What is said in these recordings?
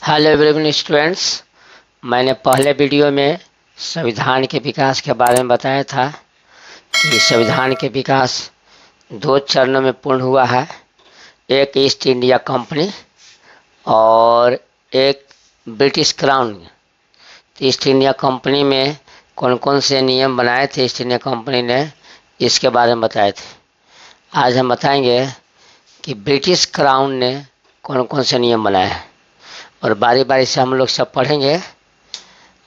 Hello everyone students, मैंने पहले video में संविधान के विकास के बारे में बताया था कि संविधान के विकास दो चरणों में पूर्ण हुआ है। एक ईस्ट इंडिया कंपनी और एक British crown. East India company में कौन कौन से नियम बनाए थे ईस्ट इंडिया कंपनी ने, इसके बारे में बताए थे। आज हम बताएंगे कि ब्रिटिश क्राउन ने कौन कौन से नियम बनाए हैं और बारी बारी से हम लोग सब पढ़ेंगे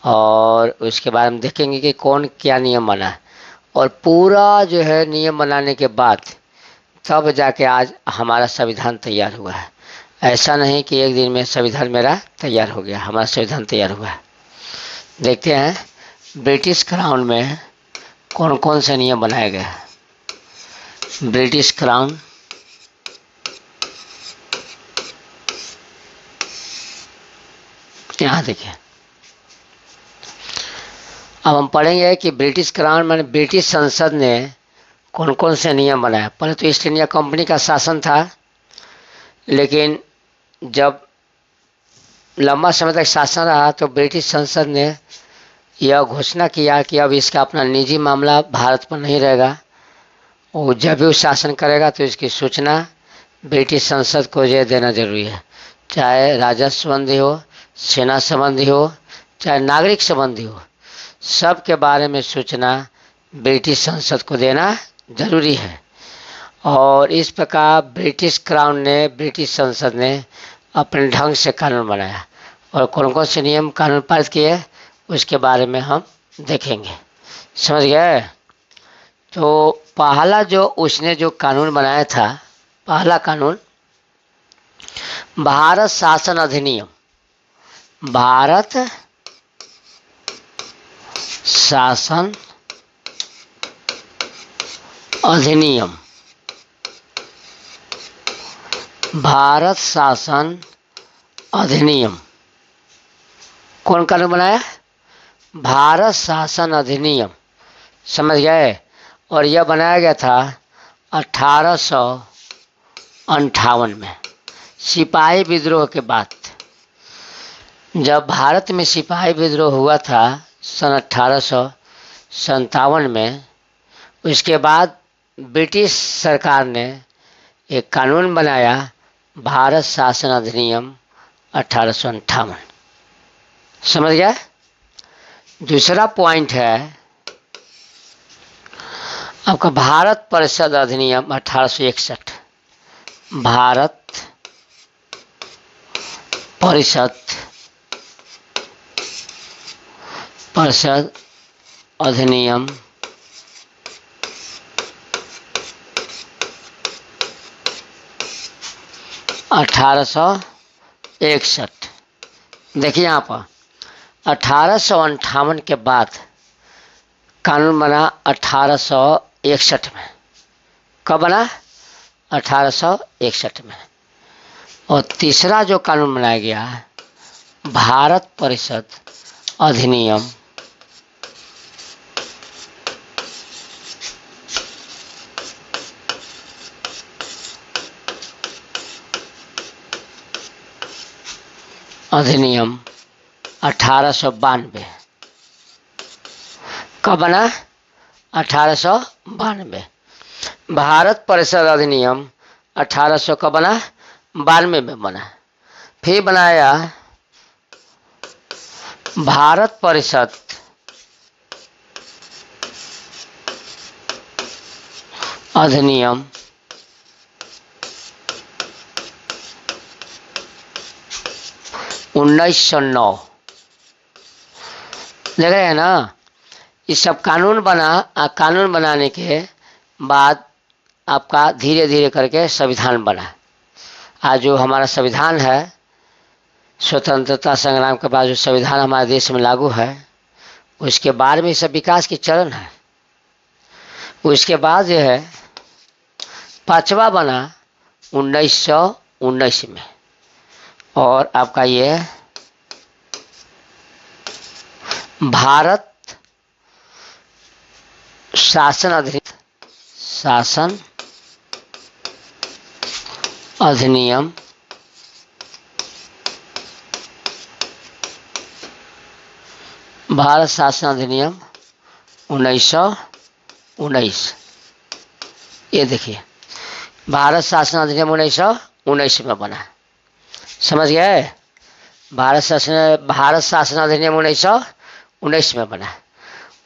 और उसके बारे में देखेंगे कि कौन क्या नियम बना है। और पूरा जो है नियम बनाने के बाद तब जाके आज हमारा संविधान तैयार हुआ है। ऐसा नहीं कि एक दिन में संविधान मेरा तैयार हो गया, हमारा संविधान तैयार हुआ है। देखते हैं ब्रिटिश क्राउन में कौन कौन से नियम बनाए गए हैं। ब्रिटिश क्राउन यहाँ देखिए, अब हम पढ़ेंगे कि ब्रिटिश क्राउन माने ब्रिटिश संसद ने कौन कौन से नियम बनाए। पहले तो ईस्ट इंडिया कंपनी का शासन था, लेकिन जब लंबा समय तक शासन रहा तो ब्रिटिश संसद ने यह घोषणा किया कि अब इसका अपना निजी मामला भारत पर नहीं रहेगा। वो जब भी वो शासन करेगा तो इसकी सूचना ब्रिटिश संसद को ये देना जरूरी है, चाहे राजस्व संबंधी हो, सेना संबंधी हो, चाहे नागरिक संबंधी हो, सब के बारे में सूचना ब्रिटिश संसद को देना जरूरी है। और इस प्रकार ब्रिटिश क्राउन ने, ब्रिटिश संसद ने अपने ढंग से कानून बनाया और कौन कौन से नियम कानून पारित किए उसके बारे में हम देखेंगे। समझ गए? तो पहला जो उसने जो कानून बनाया था, पहला कानून भारत शासन अधिनियम। भारत शासन अधिनियम। भारत शासन अधिनियम कौन कानून बनाया? भारत शासन अधिनियम। समझ गए? और यह बनाया गया था 1858 में, सिपाही विद्रोह के बाद। जब भारत में सिपाही विद्रोह हुआ था सन 1857 में, उसके बाद ब्रिटिश सरकार ने एक कानून बनाया, भारत शासन अधिनियम 1858। समझ गया? दूसरा पॉइंट है आपका भारत परिषद अधिनियम 1861। भारत परिषद अधिनियम 1861। देखिए यहाँ पर 1858 के बाद कानून बना 1861 में। कब बना? 1861 में। और तीसरा जो कानून बनाया गया है भारत परिषद अधिनियम 1892। कब बना? 1892। भारत परिषद अधिनियम 1800 कब बना? 92 में बना। फिर बनाया भारत परिषद अधिनियम 1909। देख रहे हैं ना, ये सब कानून बना। कानून बनाने के बाद आपका धीरे धीरे करके संविधान बना। आज जो हमारा संविधान है, स्वतंत्रता संग्राम के बाद जो संविधान हमारे देश में लागू है, उसके बाद में सब विकास की चरण है। उसके बाद जो है पांचवा बना 1919 में। और आपका ये भारत शासन अधिनियम भारत शासन अधिनियम 1919। ये देखिए, भारत शासन अधिनियम 1919 में बना। समझ गए? भारत शासन अधिनियम 1919 में बना।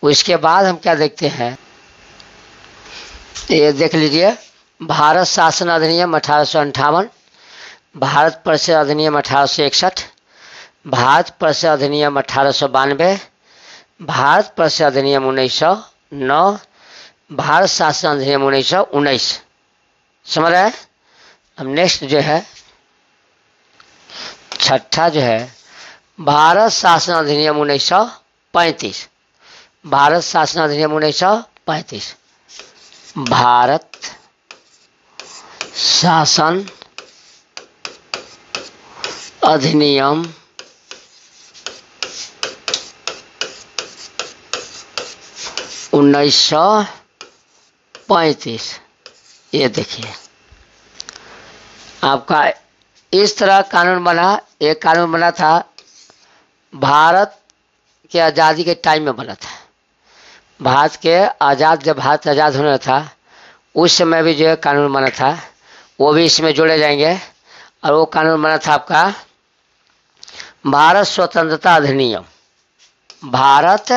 उसके बाद हम क्या देखते हैं, ये देख लीजिए, भारत शासन अधिनियम 1858, भारत परिषद अधिनियम 1861, भारत परिषद अधिनियम 1892, भारत परिषद अधिनियम 1909, भारत शासन अधिनियम 1919। समझ रहे हैं? अब नेक्स्ट जो है, छठा जो है, भारत शासन अधिनियम 1935। भारत शासन अधिनियम 1935। भारत शासन अधिनियम 1935। ये देखिए, आपका इस तरह कानून बना। एक कानून बना था भारत के आज़ादी के टाइम में बना था। भारत के जब भारत आज़ाद होना था उस समय भी जो है कानून बना था, वो भी इसमें जोड़े जाएंगे। और वो कानून बना था आपका भारत स्वतंत्रता अधिनियम। भारत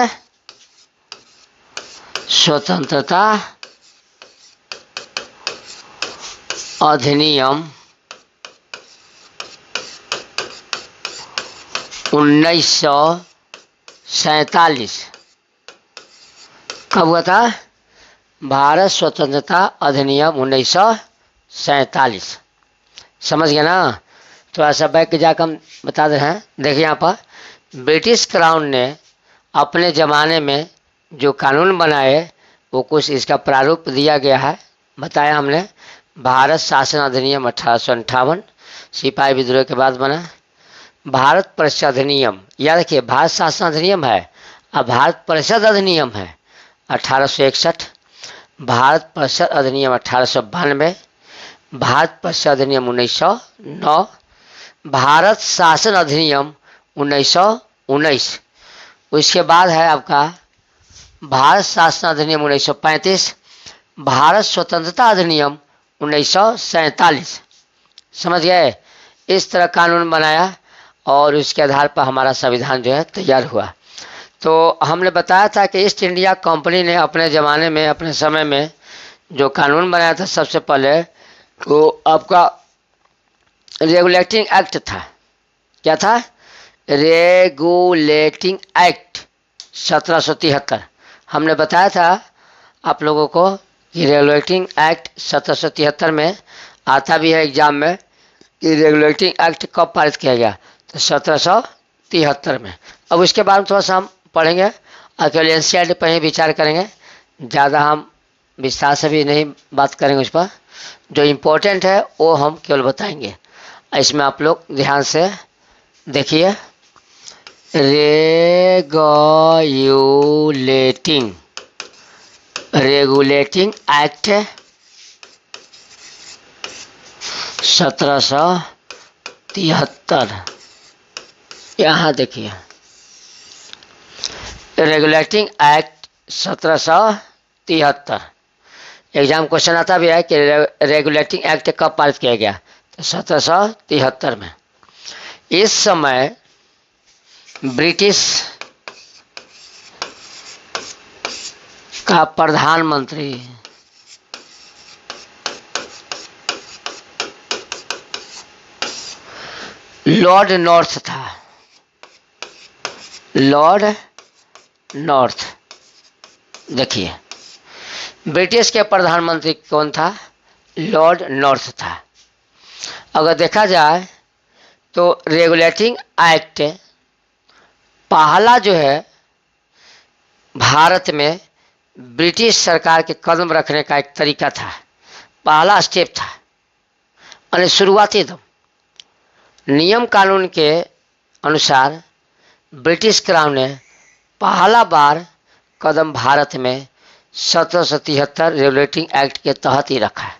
स्वतंत्रता अधिनियम 1947। कब हुआ था? भारत स्वतंत्रता अधिनियम 1947। समझ गए ना? थोड़ा सा बैक जाकर हम बता दे रहे हैं। देखिए यहाँ पर ब्रिटिश क्राउन ने अपने ज़माने में जो कानून बनाए वो कुछ इसका प्रारूप दिया गया है, बताया हमने। भारत शासन अधिनियम 1858 सिपाही विद्रोह के बाद बना। भारत परिषद अधिनियम, याद रखिए, भारत शासन अधिनियम है अब भारत परिषद अधिनियम है 1861। भारत परिषद अधिनियम 1892। भारत परिषद अधिनियम 1909। भारत शासन अधिनियम 1919। उसके बाद है आपका भारत शासन अधिनियम 1935। भारत स्वतंत्रता अधिनियम 1947। समझ गए? इस तरह कानून बनाया और उसके आधार पर हमारा संविधान जो है तैयार हुआ। तो हमने बताया था कि ईस्ट इंडिया कंपनी ने अपने ज़माने में, अपने समय में जो कानून बनाया था, सबसे पहले तो आपका रेगुलेटिंग एक्ट था। क्या था? Regulating act 1773। हमने बताया था आप लोगों को कि रेगुलेटिंग एक्ट 1773 में आता भी है एग्जाम में कि रेगुलेटिंग एक्ट कब पारित किया गया, तो 1773 में। अब उसके बाद थोड़ा सा हम पढ़ेंगे और केवल एनसीईआरटी पर ही विचार करेंगे, ज़्यादा हम विस्तार से भी नहीं बात करेंगे उस पर। जो इम्पोर्टेंट है वो हम केवल बताएंगे। इसमें आप लोग ध्यान से देखिए, रेगुलेटिंग एक्ट 1773। यहाँ देखिए, रेगुलेटिंग एक्ट 1773। एग्जाम क्वेश्चन आता भी है कि रेगुलेटिंग एक्ट कब पारित किया गया, तो 1773 में। इस समय ब्रिटिश का प्रधानमंत्री लॉर्ड नॉर्थ था। लॉर्ड नॉर्थ, देखिए, ब्रिटिश के प्रधानमंत्री कौन था? लॉर्ड नॉर्थ था। अगर देखा जाए तो रेगुलेटिंग एक्ट पहला जो है भारत में ब्रिटिश सरकार के कदम रखने का एक तरीका था, पहला स्टेप था, यानी शुरुआती दम। नियम कानून के अनुसार ब्रिटिश क्राउन ने पहला बार कदम भारत में 1773 रेगुलेटिंग एक्ट के तहत ही रखा है।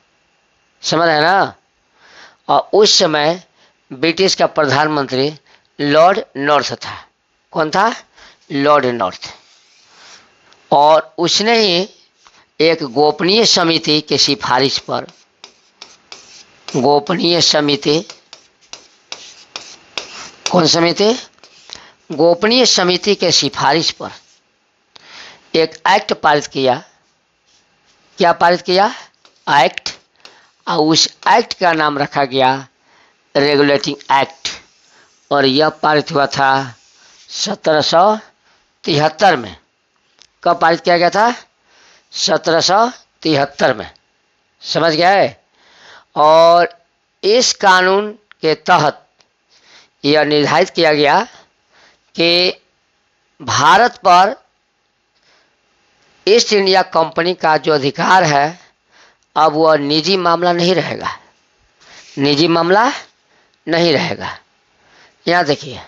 समझ रहे हैं ना? और उस समय ब्रिटिश का प्रधानमंत्री लॉर्ड नॉर्थ था। कौन था? लॉर्ड नॉर्थ, और उसने ही एक गोपनीय समिति के सिफारिश पर, गोपनीय समिति, कौन समिति? गोपनीय समिति के सिफारिश पर एक एक्ट पारित किया। क्या पारित किया? एक्ट। और उस एक्ट का नाम रखा गया रेगुलेटिंग एक्ट, और यह पारित हुआ था 1773 में। कब पारित किया गया था? 1773 में। समझ गए? और इस कानून के तहत यह निर्धारित किया गया कि भारत पर ईस्ट इंडिया कंपनी का जो अधिकार है, अब वह निजी मामला नहीं रहेगा, निजी मामला नहीं रहेगा। यहाँ देखिए,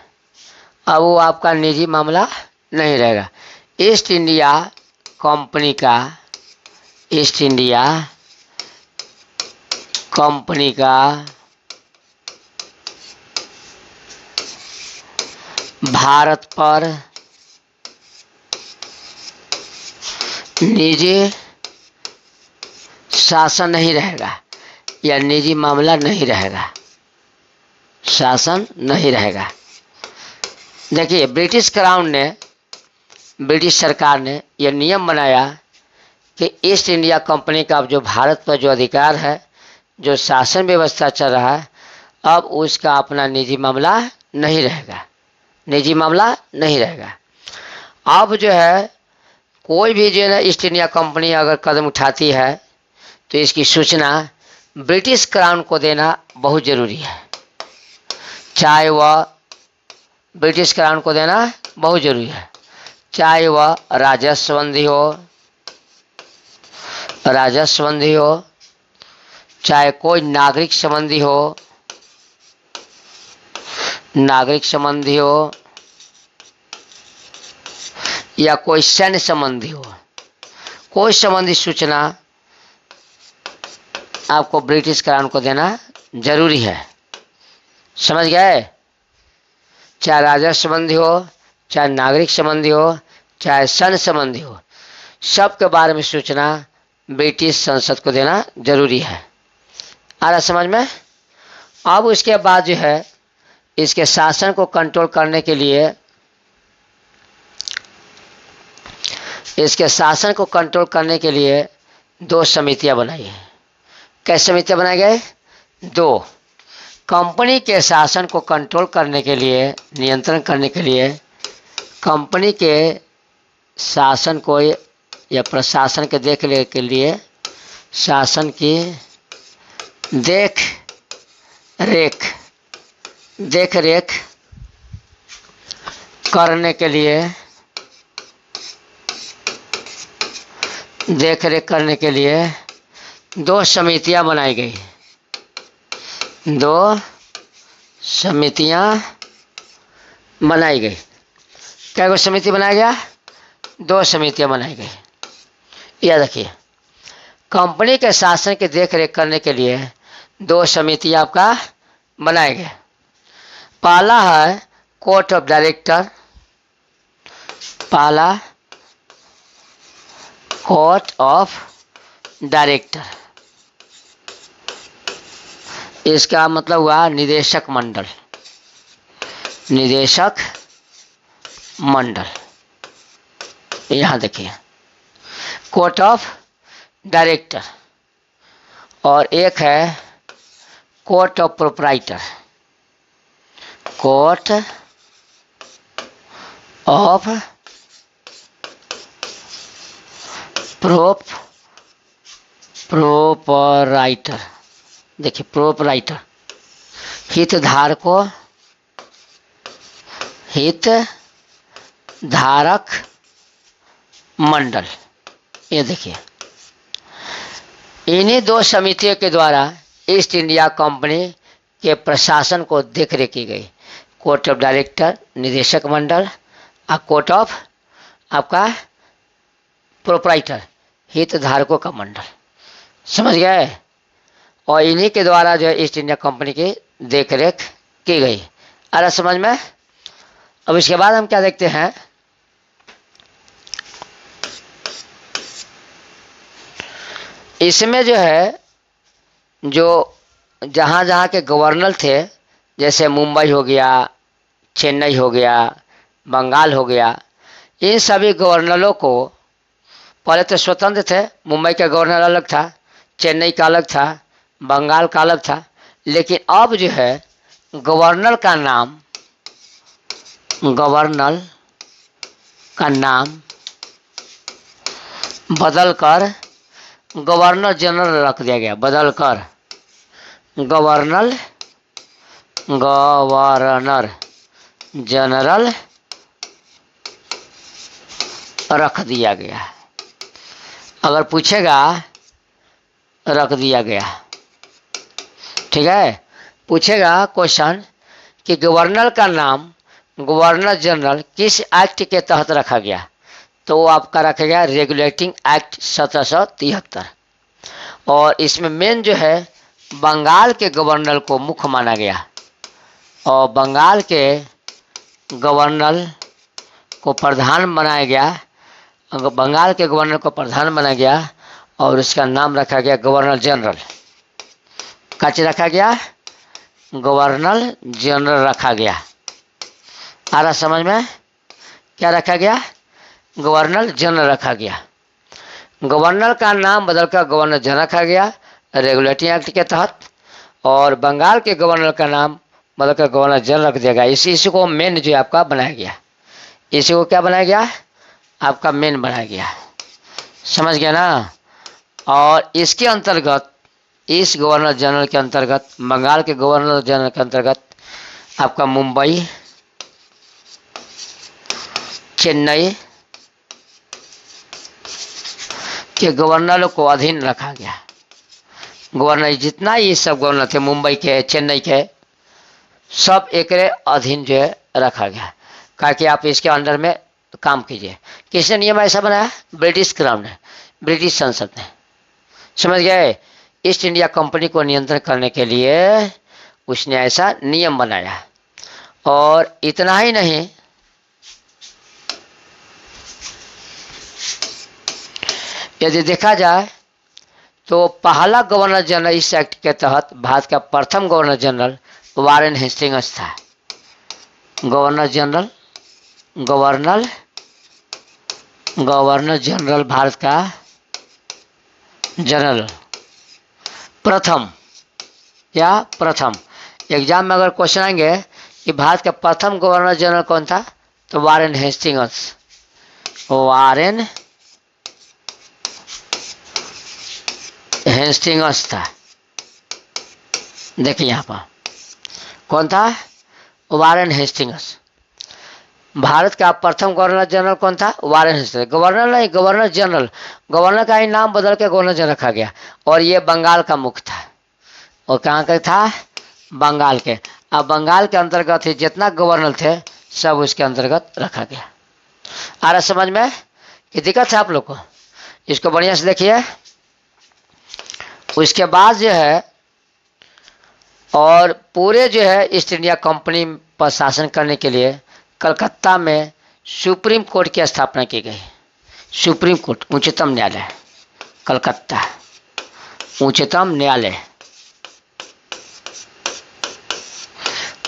अब वो आपका निजी मामला नहीं रहेगा। ईस्ट इंडिया कंपनी का, ईस्ट इंडिया कंपनी का भारत पर निजी शासन नहीं रहेगा, या निजी मामला नहीं रहेगा, शासन नहीं रहेगा। देखिए, ब्रिटिश क्राउन ने, ब्रिटिश सरकार ने यह नियम बनाया कि ईस्ट इंडिया कंपनी का अब जो भारत पर जो अधिकार है, जो शासन व्यवस्था चल रहा है, अब उसका अपना निजी मामला नहीं रहेगा, निजी मामला नहीं रहेगा। अब जो है कोई भी जो है ना ईस्ट इंडिया कंपनी अगर कदम उठाती है तो इसकी सूचना ब्रिटिश क्राउन को देना बहुत ज़रूरी है। चाहे वह ब्रिटिश क्राउन को देना बहुत ज़रूरी है, चाहे वह राजस्व संबंधी हो, राजस्व संबंधी हो, चाहे कोई नागरिक संबंधी हो, नागरिक संबंधी हो, या कोई सैन्य संबंधी हो, कोई संबंधी सूचना आपको ब्रिटिश क्राउन को देना जरूरी है। समझ गए? चाहे राजस्व संबंधी हो, चाहे नागरिक संबंधी हो, चाहे सैन्य संबंधी हो, सबके बारे में सूचना ब्रिटिश संसद को देना जरूरी है। आ रहा समझ में? अब उसके बाद जो है इसके शासन को कंट्रोल करने के लिए, इसके शासन को कंट्रोल करने के लिए दो समितियां बनाई हैं। कैसे समितियां बनाई गए? दो। कंपनी के शासन को कंट्रोल करने के लिए, नियंत्रण करने के लिए, कंपनी के शासन को या प्रशासन के देख रेख के लिए, शासन की देख रेख करने के लिए, देख रेख करने के लिए दो समितियां बनाई गई। दो समितियां बनाई गई। क्या समिति बनाया गया? दो समितियां बनाई गई। याद रखिए, कंपनी के शासन की देख रेख करने के लिए दो समितियां आपका बनाए गए। पहला है कोर्ट ऑफ डायरेक्टर, पहला कोर्ट ऑफ डायरेक्टर, इसका मतलब हुआ निदेशक मंडल, निदेशक मंडल। यहां देखिए, कोर्ट ऑफ डायरेक्टर, और एक है court of proprietor, court of proprietor. देखिए, प्रोपराइटर हितधारकों, हितधारक मंडल। ये देखिए, इन्हीं दो समितियों के द्वारा ईस्ट इंडिया कंपनी के प्रशासन को देखरेख की गई। कोर्ट ऑफ डायरेक्टर, निदेशक मंडल, और कोर्ट ऑफ आपका प्रोपराइटर, हितधारकों का मंडल। समझ गए? और इन्हीं के द्वारा जो ईस्ट इंडिया कंपनी की देखरेख की गई। अरे समझ में? अब इसके बाद हम क्या देखते हैं इसमें जो है, जो जहाँ जहाँ के गवर्नर थे, जैसे मुंबई हो गया, चेन्नई हो गया, बंगाल हो गया, इन सभी गवर्नरों को पहले तो स्वतंत्र थे। मुंबई का गवर्नर अलग था, चेन्नई का अलग था, बंगाल का अलग था। लेकिन अब जो है गवर्नर का नाम बदलकर गवर्नर जनरल रख दिया गया। बदलकर गवर्नर जनरल रख दिया गया। अगर पूछेगा रख दिया गया, ठीक है, पूछेगा क्वेश्चन कि गवर्नर का नाम गवर्नर जनरल किस एक्ट के तहत रखा गया, तो वो आपका रखा गया रेगुलेटिंग एक्ट 1773। और इसमें मेन जो है बंगाल के गवर्नर को मुख्य माना गया, और बंगाल के गवर्नर को प्रधान बनाया गया। बंगाल के गवर्नर को प्रधान बनाया गया और उसका नाम रखा गया गवर्नर जनरल। क्या रखा गया? गवर्नर जनरल रखा गया। आ रहा समझ में? क्या रखा गया? गवर्नर जनरल रखा गया। गवर्नर का नाम बदलकर गवर्नर जनरल रखा गया रेगुलेटिंग एक्ट के तहत, और बंगाल के गवर्नर का नाम बदलकर गवर्नर जनरल रख दिया गया। इसी को मेन जो आपका बनाया गया, इसी को क्या बनाया गया? आपका मेन बनाया गया। समझ गया ना? और इसके अंतर्गत, इस गवर्नर जनरल के अंतर्गत, बंगाल के गवर्नर जनरल के अंतर्गत आपका मुंबई, चेन्नई के गवर्नरों को अधीन रखा गया। गवर्नर जितना ही सब गवर्नर थे, मुंबई के, चेन्नई के, सब एक अधीन जो है रखा गया, कहा कि आप इसके अंडर में काम कीजिए। किसने नियम ऐसा बनाया? ब्रिटिश क्राउन ने, ब्रिटिश संसद ने। समझ गए? ईस्ट इंडिया कंपनी को नियंत्रण करने के लिए उसने ऐसा नियम बनाया। और इतना ही नहीं, यदि देखा जाए तो पहला गवर्नर जनरल इस एक्ट के तहत भारत का प्रथम गवर्नर जनरल वारेन हेस्टिंग्स था। गवर्नर जनरल भारत का जनरल प्रथम, या प्रथम। एग्जाम में अगर क्वेश्चन आएंगे कि भारत का प्रथम गवर्नर जनरल कौन था, तो वारेन हेस्टिंग्स था। देखिए यहाँ पर कौन था? Warren Hastings. भारत का प्रथम गवर्नर जनरल कौन था? Warren Hastings. गवर्नर नहीं, गवर्नर जनरल। गवर्नर का ही नाम बदल के गवर्नर जनरल रखा गया। और ये बंगाल का मुख्य था। और कहाँ का था? बंगाल के। अब बंगाल के अंतर्गत ही जितना गवर्नर थे सब उसके अंतर्गत रखा गया। आ रहा समझ में? कि दिक्कत है आप लोग को? इसको बढ़िया से देखिए। उसके बाद जो है, और पूरे जो है ईस्ट इंडिया कंपनी पर शासन करने के लिए कलकत्ता में सुप्रीम कोर्ट की स्थापना की गई। सुप्रीम कोर्ट, उच्चतम न्यायालय, कलकत्ता उच्चतम न्यायालय।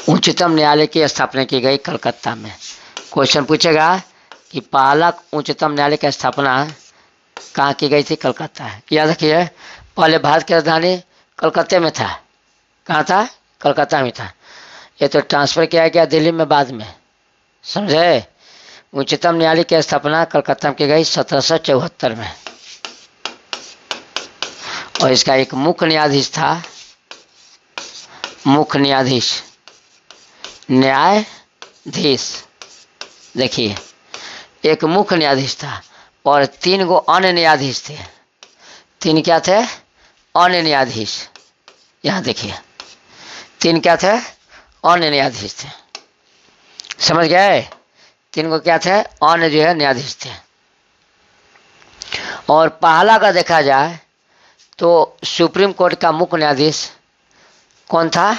उच्चतम न्यायालय की स्थापना की गई कलकत्ता में। क्वेश्चन पूछेगा कि पहला उच्चतम न्यायालय की स्थापना कहाँ की गई थी? कलकत्ता। याद रखिए, पहले भारत की राजधानी कलकत्ते में था। कहाँ था? कलकत्ता में था। ये तो ट्रांसफर किया गया दिल्ली में बाद में। समझे? उच्चतम न्यायालय की स्थापना कलकत्ता में की गई 1774 में। और इसका एक मुख्य न्यायाधीश था। मुख्य न्यायाधीश देखिए, एक मुख्य न्यायाधीश था और 3 गो अन्य न्यायाधीश थे। 3 क्या थे? अन्य न्यायाधीश। यहाँ देखिए, 3 क्या थे? अन्य न्यायाधीश थे। समझ गए? 3 को क्या थे? अन्य जो है न्यायाधीश थे। और पहला का देखा जाए तो सुप्रीम कोर्ट का मुख्य न्यायाधीश कौन था?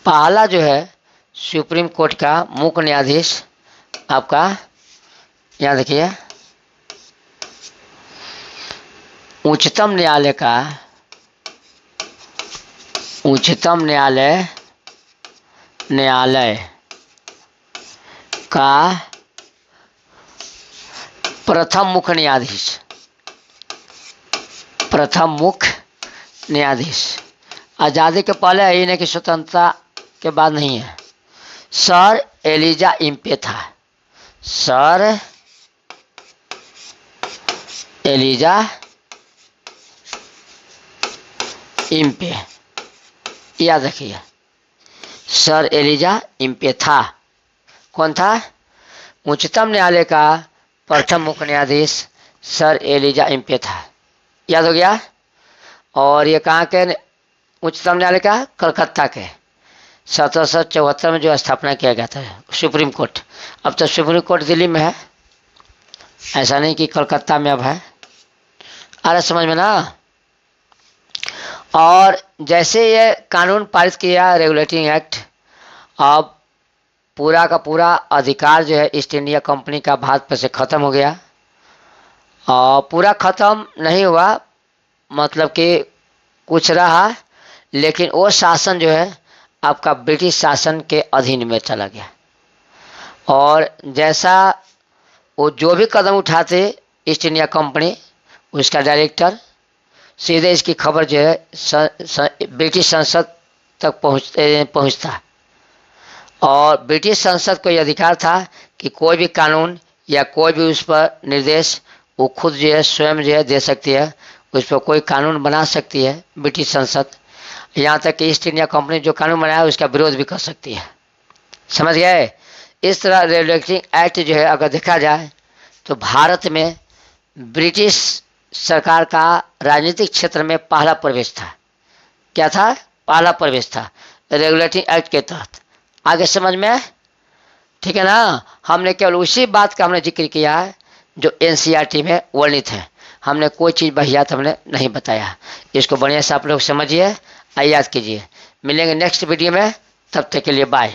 पहला जो है सुप्रीम कोर्ट का मुख्य न्यायाधीश आपका, यहाँ देखिए, उच्चतम न्यायालय का प्रथम मुख्य न्यायाधीश आज़ादी के पहले है, ही नहीं कि स्वतंत्रता के बाद नहीं है। सर एलिजा इम्पे था। सर एलिजा इम्पे, याद रखिए, सर एलिजा इम्पे था। कौन था? उच्चतम न्यायालय का प्रथम मुख्य न्यायाधीश सर एलिजा इम्पे था। याद हो गया। और ये कहाँ के उच्चतम न्यायालय का? कलकत्ता के। 1774 में जो स्थापना किया गया था सुप्रीम कोर्ट। अब तो सुप्रीम कोर्ट दिल्ली में है, ऐसा नहीं कि कलकत्ता में अब है। आ रहा समझ में ना। और जैसे ये कानून पारित किया रेगुलेटिंग एक्ट, अब पूरा का पूरा अधिकार जो है ईस्ट इंडिया कंपनी का भारत पर से ख़त्म हो गया। और पूरा ख़त्म नहीं हुआ, मतलब कि कुछ रहा, लेकिन वो शासन जो है आपका ब्रिटिश शासन के अधीन में चला गया। और जैसा वो जो भी कदम उठाते ईस्ट इंडिया कंपनी, उसका डायरेक्टर सीधे इसकी खबर जो है ब्रिटिश संसद तक पहुंचता। और ब्रिटिश संसद को यह अधिकार था कि कोई भी कानून या कोई भी उस पर निर्देश वो खुद जो है स्वयं जो है दे सकती है, उस पर कोई कानून बना सकती है ब्रिटिश संसद। यहाँ तक कि ईस्ट इंडिया कंपनी जो कानून बनाया उसका विरोध भी कर सकती है। समझ गए? इस तरह रेगुलेटिंग एक्ट जो है अगर देखा जाए तो भारत में ब्रिटिश सरकार का राजनीतिक क्षेत्र में पहला प्रवेश था। क्या था? पहला प्रवेश था रेगुलेटिंग एक्ट के तहत। आगे समझ में? ठीक है ना। हमने केवल उसी बात का हमने जिक्र किया है जो एनसीईआरटी में वर्णित है। हमने कोई चीज़ बहियात हमने नहीं बताया। इसको बढ़िया से आप लोग समझिए, याद कीजिए। मिलेंगे नेक्स्ट वीडियो में, तब तक के लिए बाय।